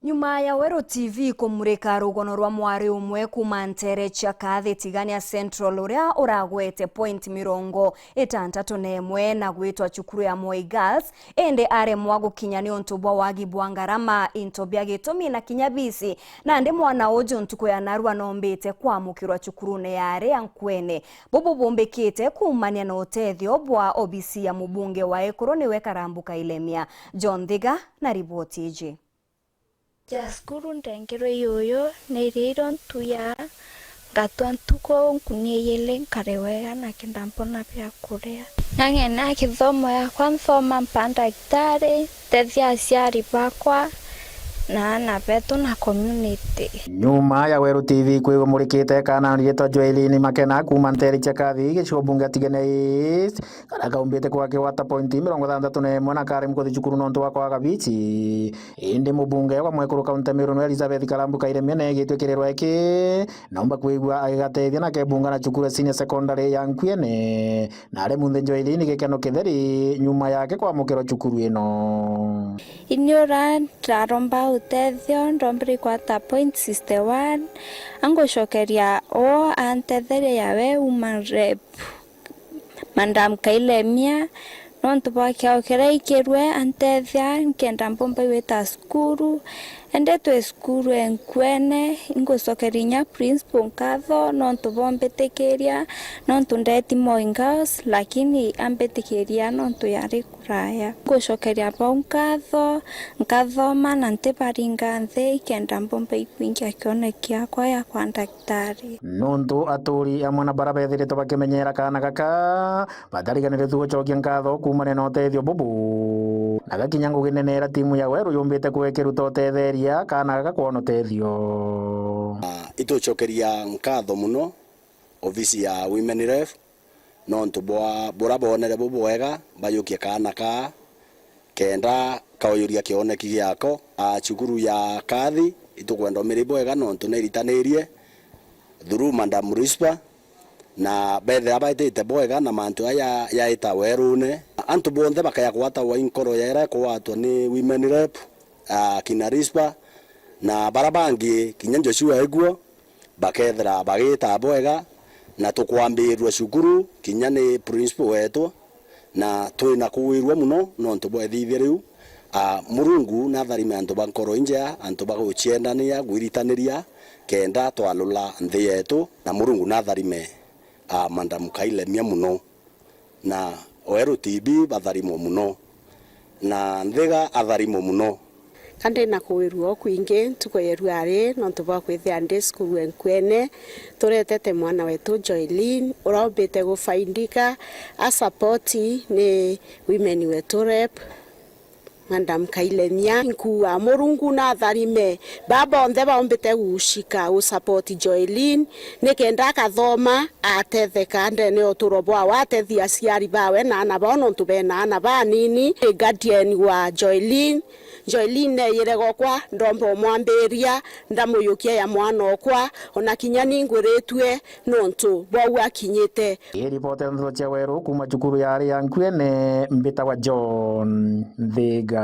Nyuma ya Wero TV kumurika rugono rwa mwari umwe kuma ntere cia kathi tigania Central uria uragwete point 61 na gwitwa cukuru ya Moi Girls ende aremwa gukinya ni ontubwa wagi bwangarama into bya gitumi na kinyabisi na ndi mwana uju ntuko ya narwa nombete kwamukirwa cukurune yare ankwene bobo bombekete kumania na utethio bwa OBC ya mubunge wa Ekuru niwe Karambuka Ilemia. John Thiga na ripoti iji. Jaskuru ndengero yoyo neriro ntuya gatwa ntuko nkunie yele nkarewega na kindampona pya kurea nangena kithomo ya kwanthoma mpanda daktari tethia aciari bakwa na beto na community. Nyuma ya Wero TV kwigumurikite kana rieto Joelini Makena kuma ntere cia kathi gicigo bunge tigene East kana kaumbite kwake wata point 61 na kare mkothi cukuru nonto wakwa gabici indi mubunge wa Mwekuru kaunti Meru Elizabeth Karambuka Ilemia negitwekererwa iki naomba kwigua agatethia na kebunga na cukuru senior secondary ya Nkwene na ari munthe Joelini gikeno kitheri nyuma yake kwamukirwa cukuru ino inyora taromba utethio ndombri kwata point 61 angoshokeria o antethere yawe woman rep Madam Kailemia nontu bakyaokera ikirwe antethia nkenda mpomba weta skuru ende twe skuru Enkwene ingosokerinya principal nkatho nontu bombetekeria nontu ndeti Moi Girls lakini ambetekeria nontu yari kuraya ngoshokeria pa nkathoma na nteparinga nthe ikenda mpomba ikwingia kionekia kwa ya kwa daktari nontu aturi amwe na barabethire bakimenyera kana gaka batariganire tugocokia nkatho kumane na utethio bubu na gakinya nguginenera timu ya Wero yumbite kwekeruta utetheria kana gaka kwona utethio itucokeria nkatho muno ofisi ya women rep nontu bora bonere bubu wega bayukie kana ka kenda kaoyuria kioneki giako cukuru ya kathi itukwenda miribo wega nontu neritanirie through Madam Rispa na bethe abaitite bwega na mantu aya yaita Werune antu bonthe bakaya kwata wa inkoro yera kwatwa ni women rep kina Rispa na barabangi kinya Joshua eguo bakethera bagita bwega na tukwambirwa cukuru kinya ni principal wetu na twina kuwirwa muno nontu bwethithie riu Murungu na tharime antu bankoro inja antu baguciendania gwiritaniria kenda twalula nthi yetu na Murungu na tharime Madam Kailemia muno na Wero TV batharimo muno na Nthiga atharimo muno kande na kuwirwo kwingi tukoyeru ari nontu bakwithia ndi skuru Enkwene turetete mwana wetu Joelin urobete gufaindika a support ni women wetu rep Madam Kailemia nkuwa Murungu na tharime baba onthe baombete gushika u support Joelin nikenda kathoma atetheka ndene oturobwa watethia ciari bawe na ana bono ntubena ana banini guardian wa Joelin ne yire gokwa ndombo mwamberia ndamuyukia ya mwana okwa ona kinya ningwiretwe nontu bwa akinyite ripoti ntho cia Wero kuma cukuru yari ya Nkwene mbita wa John Thiga.